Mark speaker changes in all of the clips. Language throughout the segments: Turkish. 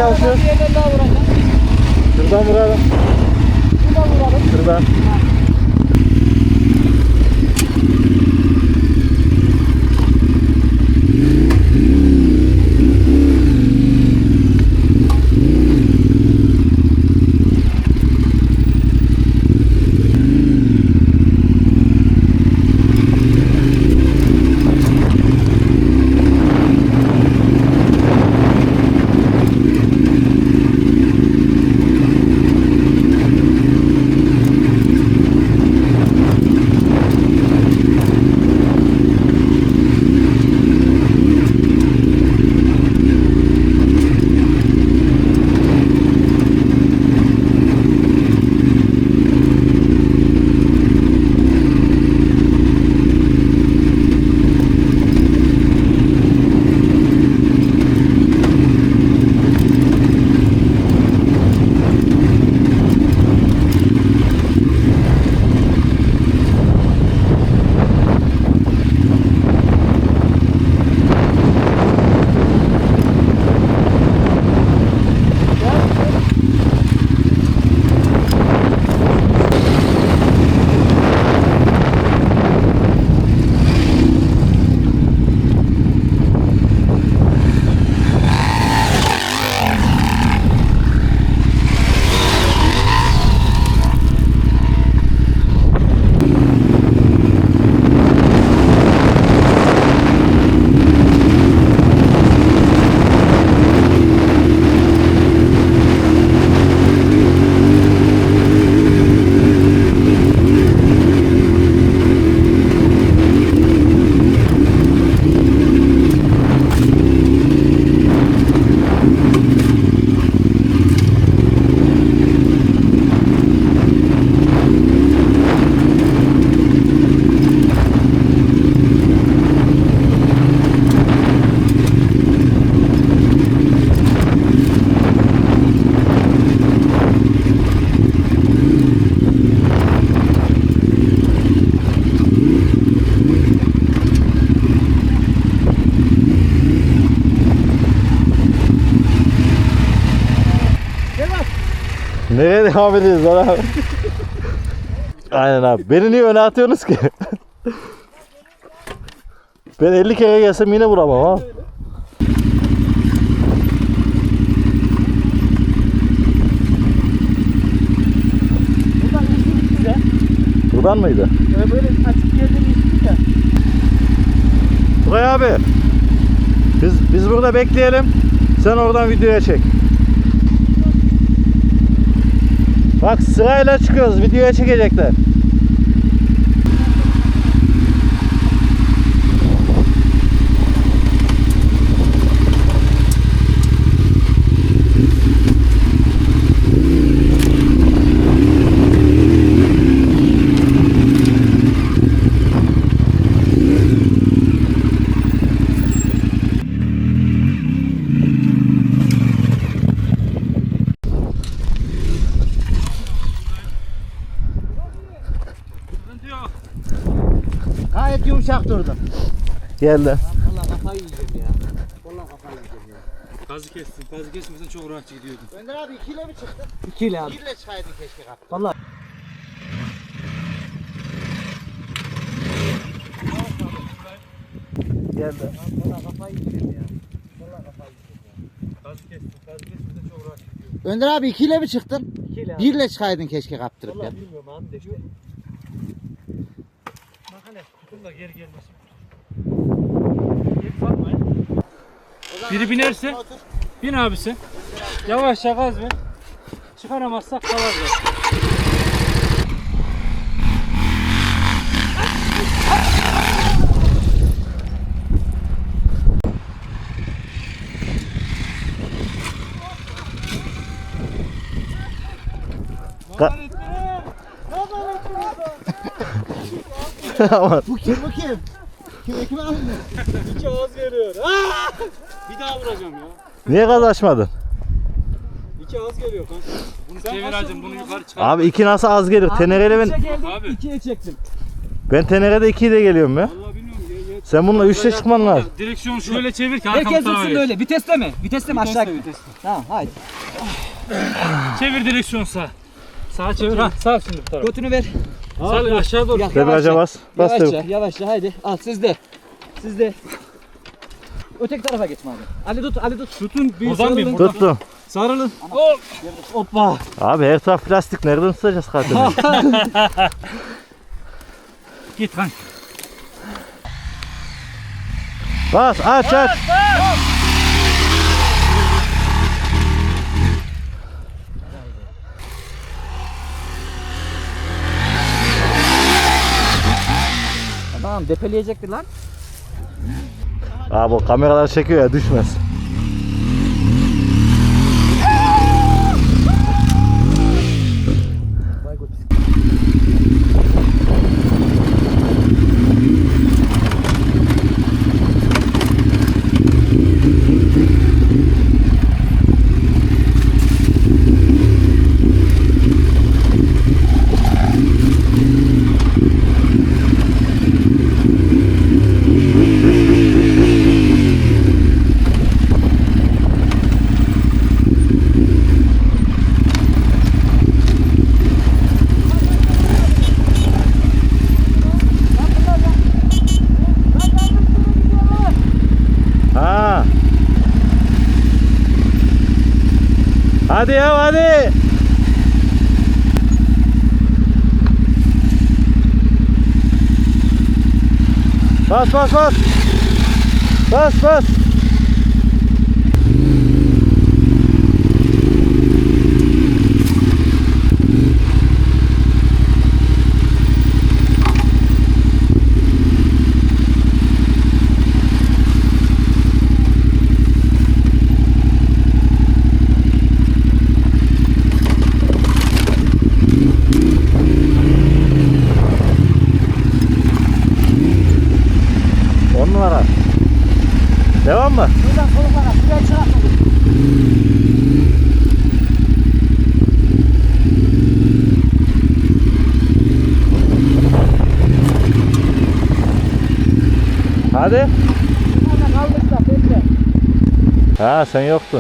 Speaker 1: çalışıyoruz?
Speaker 2: Bir yerden daha vuracağım.
Speaker 1: Şuradan vuralım.
Speaker 2: Şuradan vuralım.
Speaker 1: Şuradan. Nereye devam ediyoruz lan abi? Aynen abi. Beni niye öne atıyorsunuz ki? Ben 50 kere gelsem yine vuramam ha.
Speaker 2: Buradan geçtik bize.
Speaker 1: Buradan mıydı?
Speaker 2: Böyle açık yerden geçtik ya.
Speaker 1: Tugay abi. Biz burada bekleyelim. Sen oradan videoya çek. Bak sırayla çıkıyoruz. Videoya çekecekler.
Speaker 2: Gayet yumuşak durdu.
Speaker 1: Geldi.
Speaker 2: Vallahi kafayı yiyeceğim ya. Vallahi kafayı yiyeceğim ya.
Speaker 3: Gazı kestin. Gazı kesmesen çok rahatça gidiyordun.
Speaker 2: Önder abi 2 ile mi çıktın? 2 ile abi. 1 ile çıkaydın keşke kaptın. Vallahi.
Speaker 1: Geldi.
Speaker 2: Vallahi kafayı yiyeceğim ya. Vallahi kafayı yiyeceğim ya.
Speaker 3: Gazı kestin. Gazı kesmesen çok rahatça gidiyordun.
Speaker 2: Önder abi 2 ile mi çıktın?
Speaker 3: 2 ile abi.
Speaker 2: 1 ile çıkaydın keşke kaptırıp ya.
Speaker 3: Vallahi bilmiyorum abi de işte. Bak hele tutun da geri gelmesin. Geri satma ya. Biri binerse bin abisi. Yavaşça gaz ver. Çıkaramazsak kalar ver.
Speaker 1: Aman.
Speaker 2: Bu kim bu kim? Kim abi?
Speaker 3: İki ağız geliyor. Bir daha vuracağım ya.
Speaker 1: Niye gaz açmadın?
Speaker 3: İki ağız geliyor kanka. Bunu çevireceğim, bunu yukarı çıkar.
Speaker 1: Abi 2 nasıl az gelir? Tenereli ben...
Speaker 3: Abi.
Speaker 2: 2'ye çektim.
Speaker 1: Ben Tenere'de 2'yi de geliyorum ya.
Speaker 3: Vallahi bilmiyorum.
Speaker 1: Sen bununla 3'te çıkman lazım.
Speaker 3: Direksiyonu şöyle çevir ki
Speaker 2: Herkes
Speaker 3: arkamı
Speaker 2: tutsun
Speaker 3: tarafa
Speaker 2: öyle. Vitesle mi? Vitesle mi aşağı?
Speaker 3: Vitesle.
Speaker 2: Tamam haydi.
Speaker 3: Çevir direksiyonu sağa. Sağa çevir. Ha, sağ şimdi bu tarafa.
Speaker 2: Götünü ver.
Speaker 3: Sağ aşağı doğru.
Speaker 1: Debriyaja bas. Bas
Speaker 2: Yavaşça,
Speaker 1: debriyaj.
Speaker 2: yavaşça haydi. Al sizde. Sizde. Öteki tarafa geç madem. Ali tut, Ali tut. Tutun.
Speaker 3: Buradan bir, buradan.
Speaker 1: Tuttum.
Speaker 2: Sarılın.
Speaker 3: Hoppa.
Speaker 1: Abi her taraf plastik. Nereden tutacağız katını?
Speaker 3: Git lan.
Speaker 1: Bas aç aç.
Speaker 2: Tamam depeleyecektir lan.
Speaker 1: Abi o kameralar çekiyor ya düşmez. Ha. Hadi ya hadi. Bas bas bas. Bas bas. On numara. Devam mı?
Speaker 2: Buradan soluklara. Buraya çıkartmadık.
Speaker 1: Hadi.
Speaker 2: Bunlarla kalmışlar. Bekle.
Speaker 1: Ha sen yoktun.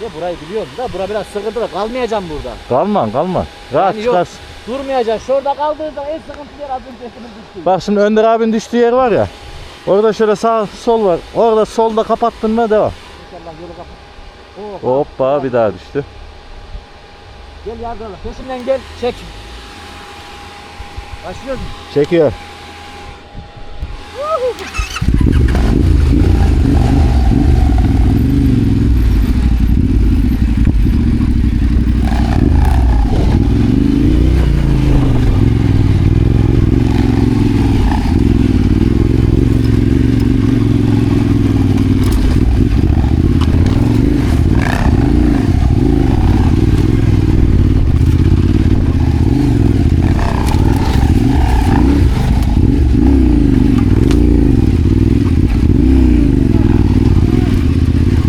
Speaker 2: Ya burayı biliyorum da bura biraz sıkıntılı. Kalmayacağım burada.
Speaker 1: Kalma kalma. Rahat
Speaker 2: Yani yok.
Speaker 1: çıkarsın.
Speaker 2: Durmayacaksın. Şurada kaldığında en sıkıntılı yer az önce düştü.
Speaker 1: Bak şimdi Önder abinin düştüğü yer var ya. Orada şöyle sağ sol var. Orada solda kapattın mı devam.
Speaker 2: İnşallah yolu kapat. Oha.
Speaker 1: Hoppa bir daha düştü.
Speaker 2: Gel yardıma. Peşimden gel. Çek. Başlıyoruz mu?
Speaker 1: Çekiyor.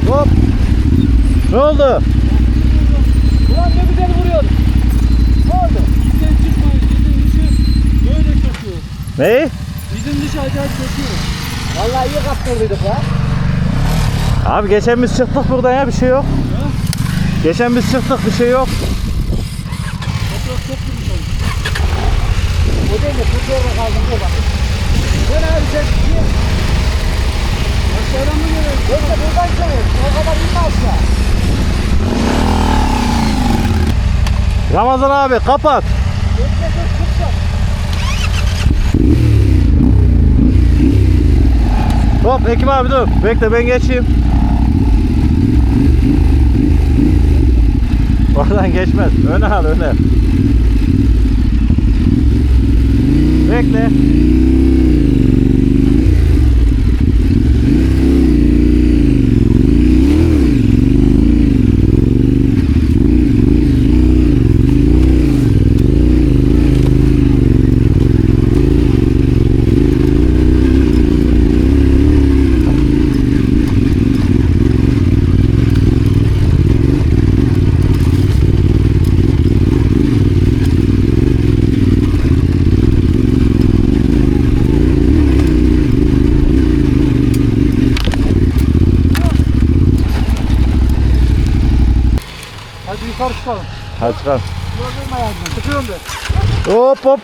Speaker 1: Hop. Ne oldu?
Speaker 2: Ulan ne güzel vuruyorsun. Ne oldu?
Speaker 3: Bizden çıkmayın. Bizim dışı böyle çöküyor.
Speaker 1: Ne?
Speaker 3: Bizim dışı acayip çöküyor.
Speaker 2: Vallahi iyi kaptırdıydık ya.
Speaker 1: Abi geçen biz çıktık buradan ya bir şey yok. Geçen biz çıktık bir şey yok.
Speaker 2: O değil mi? Bu yerde kaldım. O bak. Dön abi sen. Niye? Aşağıdan mı geliyorsun? Bekle buradan çevir. O kadar inme aşağı.
Speaker 1: Ramazan abi kapat.
Speaker 2: Bekle dur tutacağım.
Speaker 1: Hop Ekim abi dur. Bekle ben geçeyim. Oradan geçmez. Öne al öne. Bekle.
Speaker 3: Hadi yukarı çıkalım.
Speaker 1: Hadi çıkalım.
Speaker 3: Çıkıyorum ben.
Speaker 1: Hop hop.